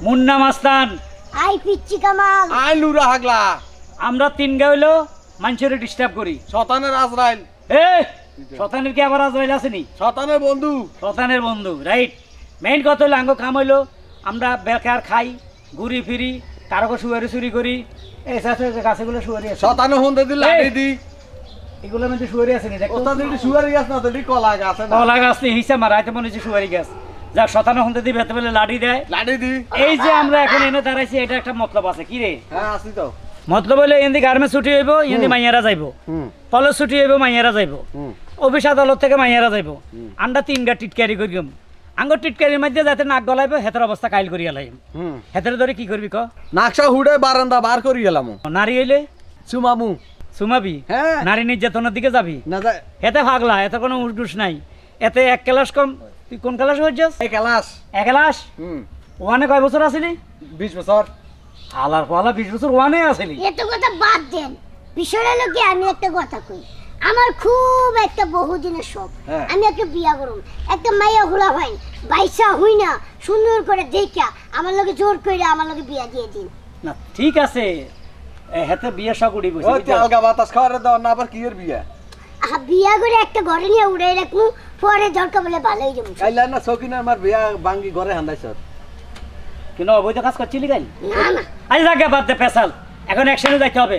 মুন্না মাস্তান, I পিচ্ছি Kamal, I Nura হাগলা, আমরা তিন গা হইলো মানুষের ডিস্টার্ব করি। শতানের আজরাইল, শতানের কি আবার আজরাইল আসেনি? শতানের বন্ধু। শতানের বন্ধু, রাইট। মেইন কথা হলো আঙ্গ কাম হইলো আমরা বেকার খাই, ঘুরি ফিরি, কারো শুয়ারি চুরি করি। এই গাছগুলো শুয়ারি আছে, শতানে হন্দে দি লাড়ি দি। এগুলোর মধ্যে শুয়ারি আছে নি? দেখো ওটা দিদি সুয়ারি গাছ না, দিদি কলা গাছ না। কলা গাছ নিয়ে হিসা মারা, এতে মনে হচ্ছে শুয়ারি গাছ। যাক, শতানো হন্দে দিই বেতে বেলে লাড়ি দেয়। লাড়ি দি। এই যে আমরা এখন এনে দাঁড়াইছি, এটা একটা মতলব আছে। কি রে হ্যাঁ আসি তো। মতলব হইলো এনদি গার্মেন্টস ছুটি হইব, এনদি মাইয়ারা যাইব, কলেজ ছুটি হইব, মাইয়ারা যাইব, অফিস আদালত থেকে মাইয়ারা যাইব। আমরা তিন গা টিটকারি করিম, আঙ্গ টিটকারির মধ্যে যাতে নাক গলাইব, হেতের অবস্থা কাইল করিয়া লাইম। হেতের ধরে কি করবি ক? নাকশা হুড়ে বারান্দা বার করি গেলাম। নারী হইলে চুমামু। সুমাবি? হ্যাঁ। নারী নির্যাতনের দিকে যাবি? না যায়। এতে ভাগলা, এতে কোনো উঠডুস নাই। এতে এক ক্লাস কম। তুই কোন ক্লাস হয়েছিস? এই ক্লাস। এক ক্লাস? ওয়ানে কয় বছর আসিলি? 20 বছর। আলার পালা 20 বছর ওয়ানে আসিলি? এত কথা বাদ দেন। বিষয়টা হলো কি, আমি একটা কথা কই। আমার খুব একটা বহুদিনের শখ, হ্যাঁ। আমি একটা বিয়া করব। একটা মাইয়া হুলা ভাই বাইসা হই না, সুন্দর করে দেখা আমার লগে জোর কইরা আমার লগে বিয়া দিয়ে দিন। না ঠিক আছে, হেতে বিয়ে সগুড়ি বসে। ওই তেলগা বাতাস খাওয়ারে দাও না, আবার কি এর বিয়া? বিয়া করে একটা ঘরে নিয়ে উড়াই রাখবো, পরে দরকার বলে ভালোই যাবো। কাইলা না সকিনা আমার বিয়া ভাঙ্গি ঘরে হান্দাইছ। কেন অবৈধ কাজ করছিলি কাল? না না, আজ জায়গা বাদ দে পেশাল, এখন অ্যাকশনে যাইতে হবে।